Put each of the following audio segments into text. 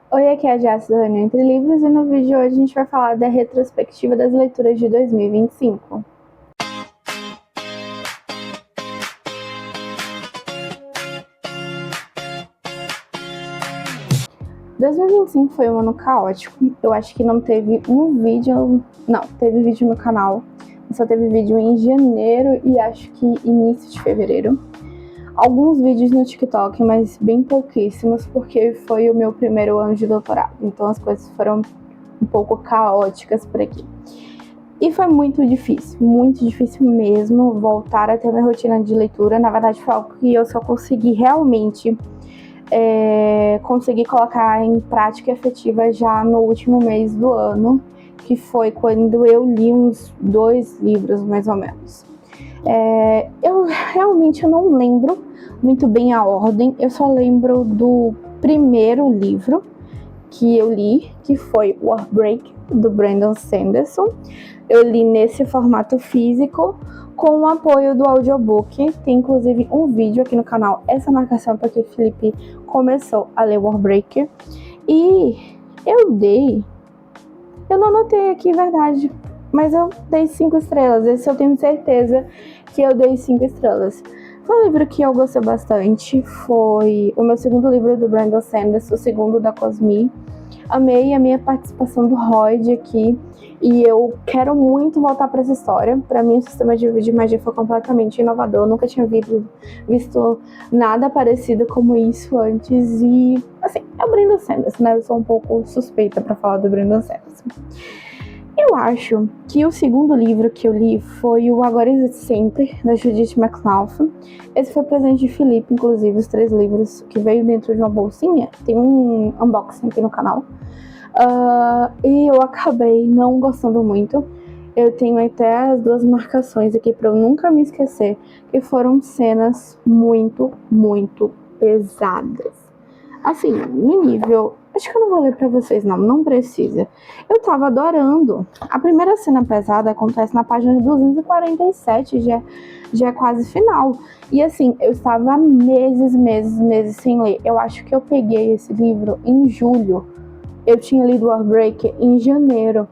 Oi, aqui é a Jace do Reunião Entre Livros e no vídeo de hoje a gente vai falar da retrospectiva das leituras de 2025. 2025 foi um ano caótico. Eu acho que não teve um vídeo. Não, teve vídeo no canal. Só teve vídeo em janeiro e acho que início de fevereiro. Alguns vídeos no TikTok, mas bem pouquíssimos, porque foi o meu primeiro ano de doutorado. Então as coisas foram um pouco caóticas por aqui. E foi muito difícil mesmo voltar a ter minha rotina de leitura. Na verdade, foi algo que eu só consegui realmente conseguir colocar em prática efetiva já no último mês do ano, que foi quando eu li uns 2 livros, mais ou menos. Eu realmente não lembro muito bem a ordem, eu só lembro do primeiro livro que eu li, que foi Warbreak, do Brandon Sanderson. Eu li nesse formato físico, com o apoio do audiobook. Tem inclusive um vídeo aqui no canal, essa marcação, porque Felipe começou a ler Warbreak. E eu não anotei aqui, verdade, mas eu dei 5 estrelas. Esse eu tenho certeza que eu dei 5 estrelas. Foi um livro que eu gostei bastante, foi o meu segundo livro do Brandon Sanderson, o segundo da Cosmi. Amei a minha participação do Royd aqui e eu quero muito voltar para essa história. Para mim, o sistema de magia foi completamente inovador. Eu nunca tinha visto nada parecido como isso antes. E, assim, é o Brandon Sanderson, né? Eu sou um pouco suspeita para falar do Brandon Sanderson. Eu acho que o segundo livro que eu li foi o Agora Existe Sempre, da Judith McLaughlin. Esse foi presente de Felipe, inclusive, os 3 livros que veio dentro de uma bolsinha. Tem um unboxing aqui no canal. E eu acabei não gostando muito. Eu tenho até as 2 marcações aqui para eu nunca me esquecer, que foram cenas muito pesadas. Assim, no nível... Acho que eu não vou ler pra vocês, não precisa. Eu tava adorando. A primeira cena pesada acontece na página 247, já é quase final. E assim, eu estava há meses sem ler. Eu acho que eu peguei esse livro em julho. Eu tinha lido Warbreak em janeiro.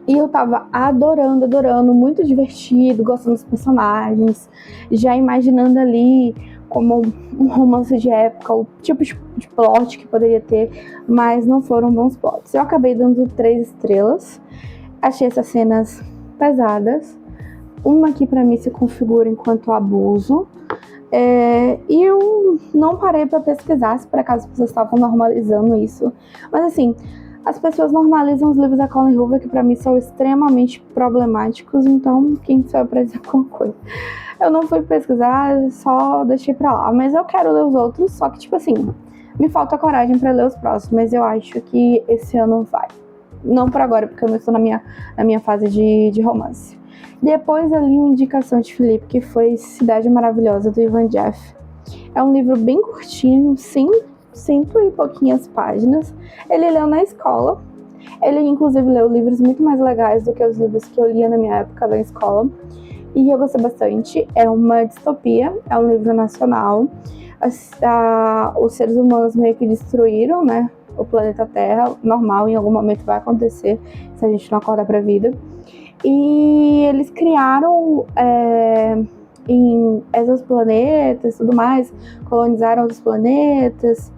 E eu tava adorando, muito divertido, gostando dos personagens, já imaginando ali como um romance de época, o tipo de plot que poderia ter, mas não foram bons plots. Eu acabei dando 3 estrelas, achei essas cenas pesadas, uma que pra mim se configura enquanto abuso, e eu não parei pra pesquisar se por acaso as pessoas estavam normalizando isso, mas assim, as pessoas normalizam os livros da Colleen Hoover, que pra mim são extremamente problemáticos, então quem sou eu pra dizer alguma coisa? Eu não fui pesquisar, só deixei pra lá, mas eu quero ler os outros, só que tipo assim, me falta coragem pra ler os próximos, mas eu acho que esse ano vai. Não por agora, porque eu não estou na minha fase de romance. Depois eu li uma indicação de Felipe, que foi Cidade Maravilhosa, do Ivan Jeff. É um livro bem curtinho, cento e pouquinhas páginas. Ele leu na escola. Ele, inclusive, leu livros muito mais legais do que os livros que eu lia na minha época da escola. E eu gostei bastante. É uma distopia, é um livro nacional. Os seres humanos meio que destruíram, né, o planeta Terra. Normal, em algum momento vai acontecer, se a gente não acordar pra vida. E eles criaram em exoplanetas e tudo mais, colonizaram os planetas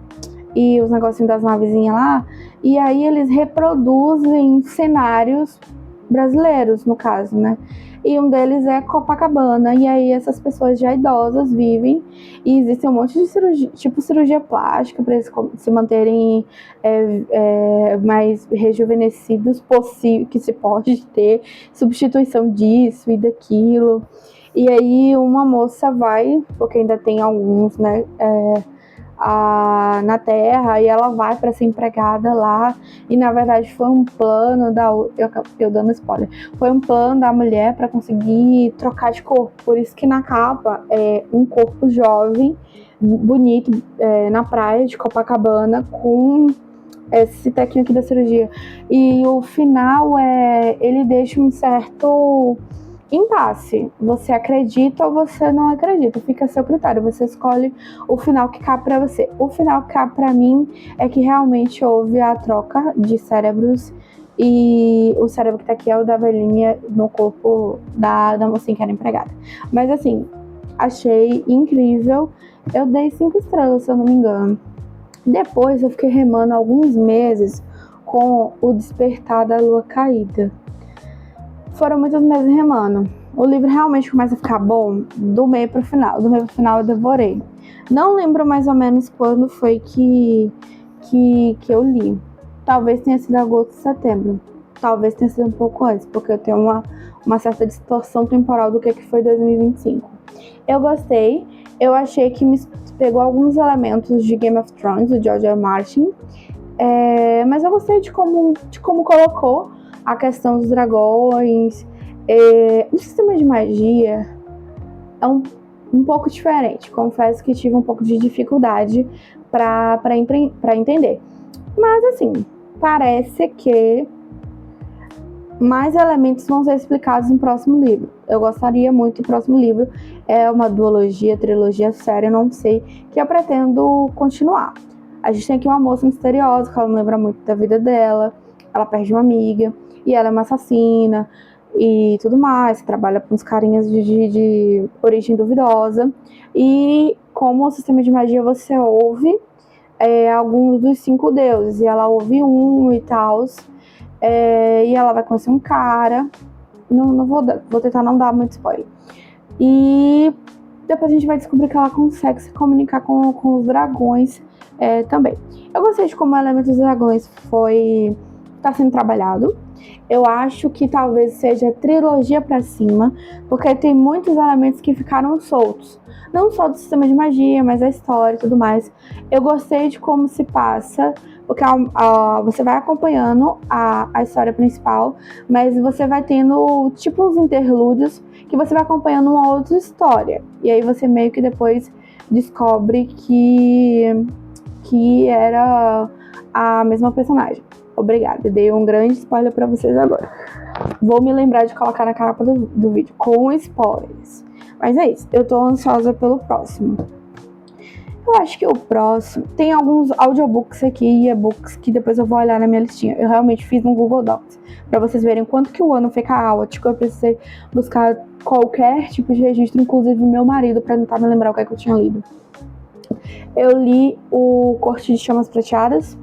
e os negocinhos das navezinhas lá, e aí eles reproduzem cenários brasileiros, no caso, né? E um deles é Copacabana, e aí essas pessoas já idosas vivem, e existe um monte de cirurgia, tipo cirurgia plástica, para eles se manterem mais rejuvenescidos possível, que se pode ter, substituição disso e daquilo. E aí uma moça vai, porque ainda tem alguns, né, na Terra, e ela vai para ser empregada lá, e na verdade foi um plano eu dando spoiler, foi um plano da mulher para conseguir trocar de corpo, por isso que na capa é um corpo jovem, bonito, na praia de Copacabana, com esse técnico aqui da cirurgia, e o final ele deixa um certo impasse. Você acredita ou você não acredita, fica a seu critério, você escolhe o final que cabe pra você. O final que cabe pra mim é que realmente houve a troca de cérebros e o cérebro que tá aqui é o da velhinha no corpo da mocinha que era empregada. Mas assim, achei incrível, eu dei 5 estrelas, se eu não me engano. Depois eu fiquei remando alguns meses com O Despertar da Lua Caída. Foram muitos meses remando. O livro realmente começa a ficar bom do meio pro final. Do meio pro final eu devorei. Não lembro mais ou menos quando foi que eu li. Talvez tenha sido agosto, setembro. Talvez tenha sido um pouco antes, porque eu tenho uma certa distorção temporal do que foi 2025. Eu gostei. Eu achei que me pegou alguns elementos de Game of Thrones, do George R. R. Martin. Mas eu gostei de como colocou a questão dos dragões. O sistema de magia é um pouco diferente. Confesso que tive um pouco de dificuldade para entender. Mas assim, parece que mais elementos vão ser explicados no próximo livro. Eu gostaria muito do próximo livro. É uma duologia, trilogia, série, eu não sei, que eu pretendo continuar. A gente tem aqui uma moça misteriosa, que ela não lembra muito da vida dela. Ela perde uma amiga, e ela é uma assassina, e tudo mais. Trabalha com uns carinhas de origem duvidosa. E como o sistema de magia você ouve alguns dos 5 deuses, e ela ouve um e tal. E ela vai conhecer um cara. Não vou tentar não dar muito spoiler. E depois a gente vai descobrir que ela consegue se comunicar com os dragões também. Eu gostei de como o elemento dos dragões está sendo trabalhado. Eu acho que talvez seja trilogia pra cima, porque tem muitos elementos que ficaram soltos. Não só do sistema de magia, mas a história e tudo mais. Eu gostei de como se passa, porque você vai acompanhando a história principal, mas você vai tendo tipo uns interlúdios que você vai acompanhando uma outra história. E aí você meio que depois descobre que era a mesma personagem. Obrigada, dei um grande spoiler pra vocês agora. Vou me lembrar de colocar na capa do vídeo com spoilers. Mas é isso, eu tô ansiosa pelo próximo. Eu acho que o próximo... Tem alguns audiobooks aqui e e-books que depois eu vou olhar na minha listinha. Eu realmente fiz um Google Docs pra vocês verem quanto que o ano foi caótico. Eu precisei buscar qualquer tipo de registro, inclusive meu marido, pra tentar me lembrar o que é que eu tinha lido. Eu li o Corte de Chamas Prateadas.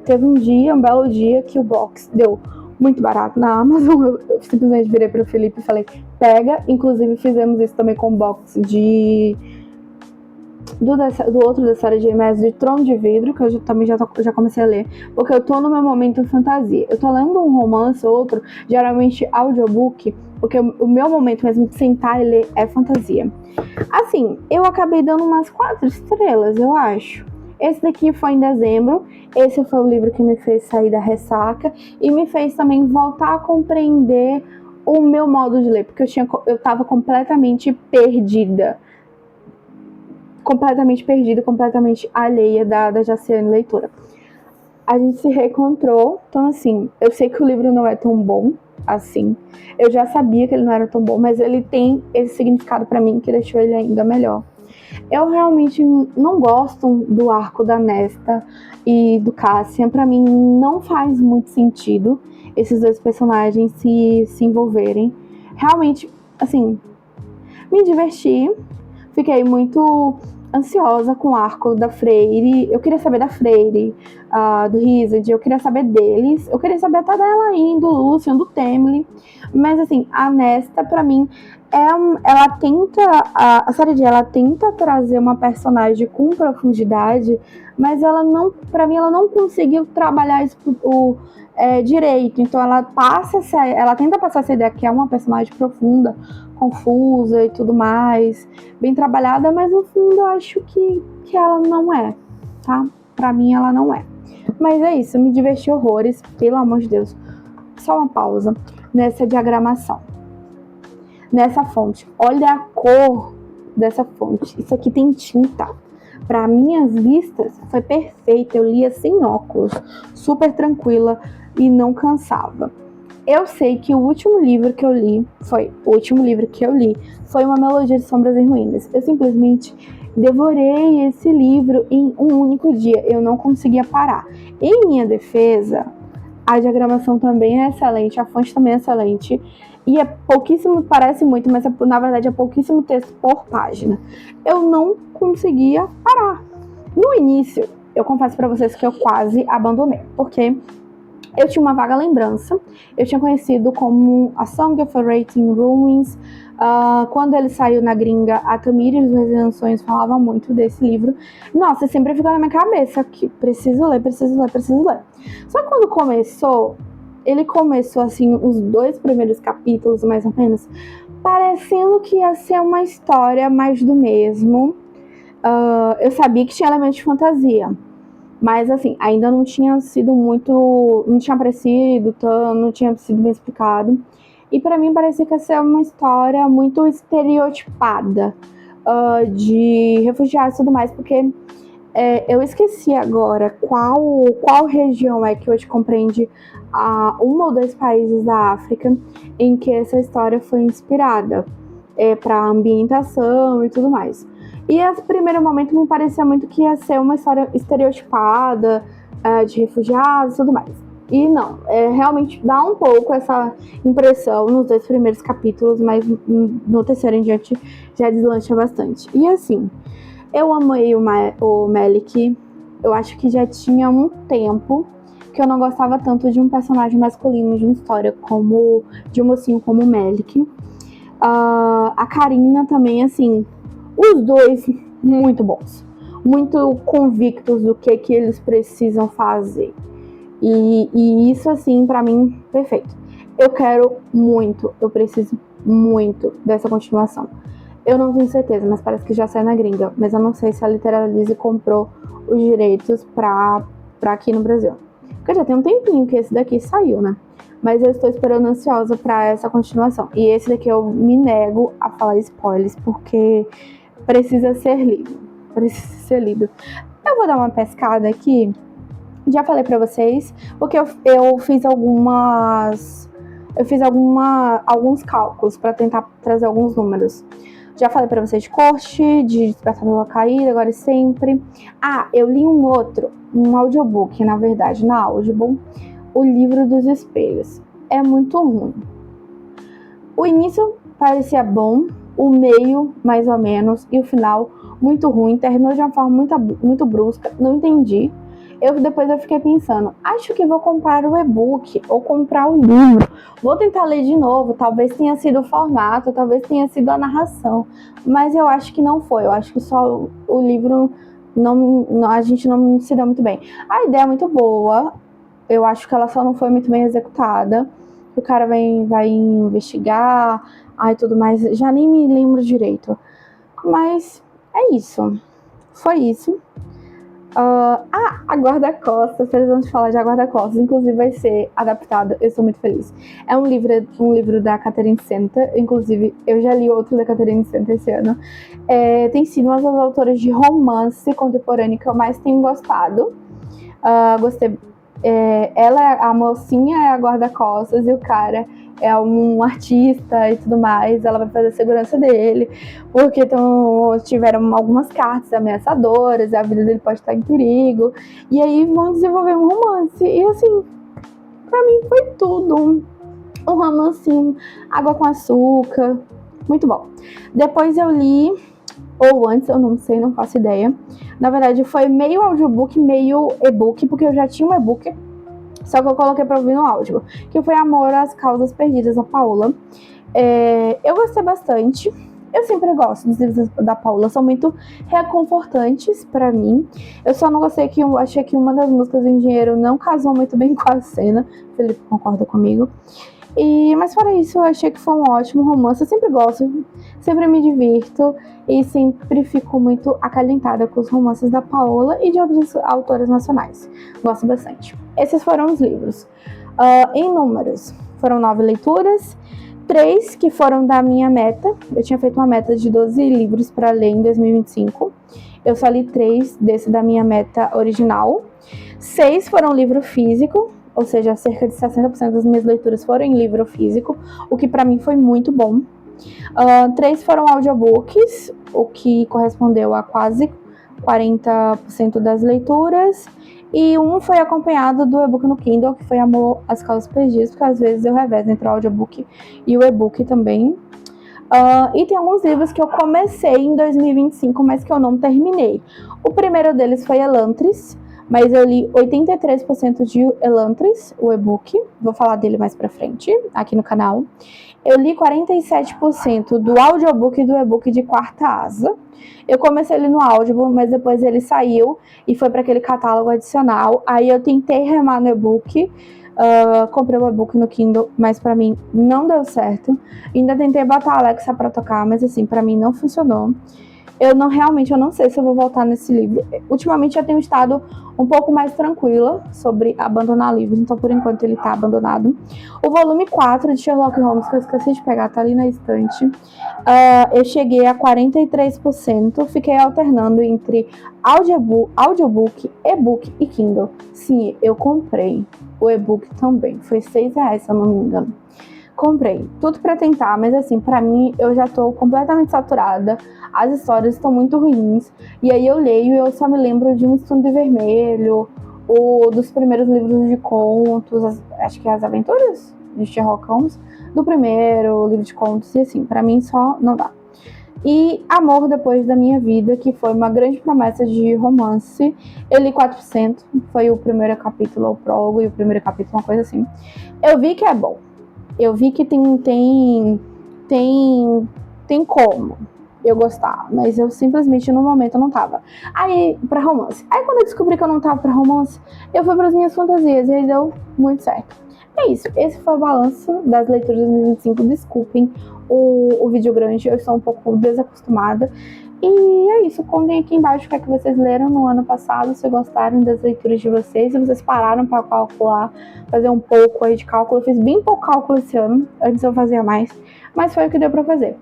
Teve um belo dia, que o box deu muito barato na Amazon. Eu simplesmente virei pro Felipe e falei, pega. Inclusive fizemos isso também com o box do outro da série de Mestre de Trono de Vidro, que eu também já comecei a ler, porque eu tô no meu momento fantasia. Eu tô lendo um romance ou outro, geralmente audiobook, porque o meu momento mesmo de sentar e ler é fantasia. Assim, eu acabei dando umas 4 estrelas, eu acho. Esse daqui foi em dezembro. Esse foi o livro que me fez sair da ressaca e me fez também voltar a compreender o meu modo de ler, porque eu tava completamente perdida, completamente alheia da Jaciane leitora. A gente se reencontrou, então assim, eu sei que o livro não é tão bom assim. Eu já sabia que ele não era tão bom, mas ele tem esse significado pra mim que deixou ele ainda melhor. Eu realmente não gosto do arco da Nesta e do Cassian. Pra mim não faz muito sentido esses dois personagens se envolverem. Realmente, assim, me diverti. Fiquei muito ansiosa com o arco da Freyre. Eu queria saber da Freyre, do Rhysand, eu queria saber deles. Eu queria saber até da Elaine, do Lucien, do Temlin. Mas assim, a Nesta, pra mim, ela tenta, a série de ela tenta trazer uma personagem com profundidade, mas ela não, pra mim, ela não conseguiu trabalhar isso direito. Então ela tenta passar essa ideia que é uma personagem profunda, confusa e tudo mais, bem trabalhada, mas no fundo eu acho que ela não é, tá? Pra mim ela não é. Mas é isso, eu me diverti horrores, pelo amor de Deus. Só uma pausa nessa diagramação. Nessa fonte, olha a cor dessa fonte. Isso aqui tem tinta. Para minhas vistas foi perfeita. Eu lia sem óculos, super tranquila e não cansava. Eu sei que o último livro que eu li foi Uma Melodia de Sombras e Ruínas. Eu simplesmente devorei esse livro em um único dia. Eu não conseguia parar. Em minha defesa, a diagramação também é excelente, a fonte também é excelente. E é pouquíssimo, parece muito, mas na verdade é pouquíssimo texto por página. Eu não conseguia parar. No início, eu confesso pra vocês que eu quase abandonei, porque eu tinha uma vaga lembrança. Eu tinha conhecido como A Song of a Rating Ruins. Quando ele saiu na gringa, a Tamires dos Redenções falava muito desse livro. Nossa, sempre ficou na minha cabeça que preciso ler. Só que quando ele começou assim, os 2 primeiros capítulos, mais ou menos, parecendo que ia ser uma história mais do mesmo. Eu sabia que tinha elementos de fantasia, mas assim, ainda não tinha sido muito, não tinha aparecido, não tinha sido bem explicado. E pra mim parecia que ia ser uma história muito estereotipada, de refugiados e tudo mais, porque eu esqueci agora qual região é que hoje compreende um ou 2 países da África em que essa história foi inspirada, para ambientação e tudo mais. E a primeiro momento me parecia muito que ia ser uma história estereotipada, de refugiados e tudo mais. E não, realmente dá um pouco essa impressão nos 2 primeiros capítulos, mas no terceiro em diante já deslancha bastante. E assim, eu amei o Melick. Eu acho que já tinha um tempo que eu não gostava tanto de um personagem masculino de uma história de um mocinho como o Melick. A Karina também, assim, os 2 muito bons, muito convictos do que eles precisam fazer. E isso, assim, pra mim, perfeito. Eu preciso muito dessa continuação. Eu não tenho certeza, mas parece que já saiu na gringa. Mas eu não sei se a Literalize comprou os direitos pra aqui no Brasil. Porque já tem um tempinho que esse daqui saiu, né? Mas eu estou esperando ansiosa pra essa continuação. E esse daqui eu me nego a falar spoilers, porque precisa ser lido. Eu vou dar uma pescada aqui. Já falei pra vocês, porque eu fiz alguns cálculos pra tentar trazer alguns números. Já falei pra vocês de Corte, de Despertador da Caída, Agora e Sempre. Eu li um audiobook, na verdade, na Audible, O Livro dos Espelhos. É muito ruim. O início parecia bom, o meio, mais ou menos, e o final, muito ruim. Terminou de uma forma muito brusca, não entendi. Depois eu fiquei pensando, acho que vou comprar o e-book ou comprar o livro. Vou tentar ler de novo, talvez tenha sido o formato, talvez tenha sido a narração. Mas eu acho que não foi, eu acho que só o livro, a gente não se deu muito bem. A ideia é muito boa, eu acho que ela só não foi muito bem executada. O cara vai investigar, tudo mais, já nem me lembro direito. Mas é isso, foi isso. A Guarda-Costas, precisamos falar de A Guarda-Costas, inclusive vai ser adaptado, eu estou muito feliz. É um livro da Catherine Senta, inclusive eu já li outro da Catherine Senta esse ano. Tem sido uma das autoras de romance contemporâneo que eu mais tenho gostado. Gostei. A mocinha é a guarda-costas e o cara é um artista e tudo mais. Ela vai fazer a segurança dele, porque tiveram algumas cartas ameaçadoras, a vida dele pode estar em perigo. E aí vão desenvolver um romance. E assim, pra mim foi tudo. Um romancinho, água com açúcar. Muito bom. Depois eu li, ou antes, eu não sei, não faço ideia. Na verdade, foi meio audiobook, meio e-book, porque eu já tinha um e-book, só que eu coloquei pra ouvir no áudio, que foi Amor às Causas Perdidas, da Paola. Eu gostei bastante. Eu sempre gosto dos livros da Paola, são muito reconfortantes pra mim. Eu só não gostei que eu achei que uma das músicas em Dinheiro não casou muito bem com a cena. O Felipe concorda comigo. Mas fora isso, eu achei que foi um ótimo romance. Eu sempre gosto, sempre me divirto e sempre fico muito acalentada com os romances da Paola e de outras autoras nacionais. Gosto bastante. Esses foram os livros. Em números, foram 9 leituras, 3 que foram da minha meta. Eu tinha feito uma meta de 12 livros para ler em 2025. Eu só li 3 desse da minha meta original. 6 foram livro físico. ou seja, cerca de 60% das minhas leituras foram em livro físico, o que para mim foi muito bom. 3 foram audiobooks, o que correspondeu a quase 40% das leituras, e um foi acompanhado do e-book no Kindle, que foi Amor às Causas Perdidas, porque às vezes eu revezo entre o audiobook e o e-book também. E tem alguns livros que eu comecei em 2025, mas que eu não terminei. O primeiro deles foi Elantris, mas eu li 83% de Elantris, o e-book. Vou falar dele mais pra frente, aqui no canal. Eu li 47% do audiobook e do e-book de Quarta Asa. Eu comecei ele no Audible, mas depois ele saiu e foi para aquele catálogo adicional. Aí eu tentei remar no e-book, comprei o e-book no Kindle, mas para mim não deu certo. Ainda tentei botar a Alexa para tocar, mas assim, para mim não funcionou. Eu não sei se eu vou voltar nesse livro. Ultimamente eu tenho estado um pouco mais tranquila sobre abandonar livros, então por enquanto ele tá abandonado. O volume 4 de Sherlock Holmes, que eu esqueci de pegar, tá ali na estante. Eu cheguei a 43%, fiquei alternando entre audiobook, e-book e Kindle. Sim, eu comprei o e-book também, foi R$6, se eu não me engano. Comprei, tudo pra tentar, mas assim, pra mim, eu já tô completamente saturada, as histórias estão muito ruins, e aí eu leio e eu só me lembro de Um Estudo Vermelho, ou dos primeiros livros de contos, acho que é As Aventuras de Sherlock Holmes, do primeiro livro de contos, e assim, pra mim só não dá. E Amor Depois da Minha Vida, que foi uma grande promessa de romance, eu li 4%, foi o primeiro capítulo, o prólogo, e o primeiro capítulo, uma coisa assim. Eu vi que é bom. Eu vi que tem como eu gostar, mas eu simplesmente no momento não tava. Aí, pra romance. Aí quando eu descobri que eu não tava pra romance, eu fui pras minhas fantasias e aí deu muito certo. É isso, esse foi o balanço das leituras de 2025. Desculpem o vídeo grande, eu estou um pouco desacostumada. E é isso, contem aqui embaixo o que é que vocês leram no ano passado, se gostaram das leituras de vocês, se vocês pararam para calcular, fazer um pouco aí de cálculo. Eu fiz bem pouco cálculo esse ano, antes eu fazia mais, mas foi o que deu para fazer.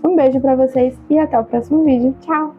Um beijo para vocês e até o próximo vídeo. Tchau!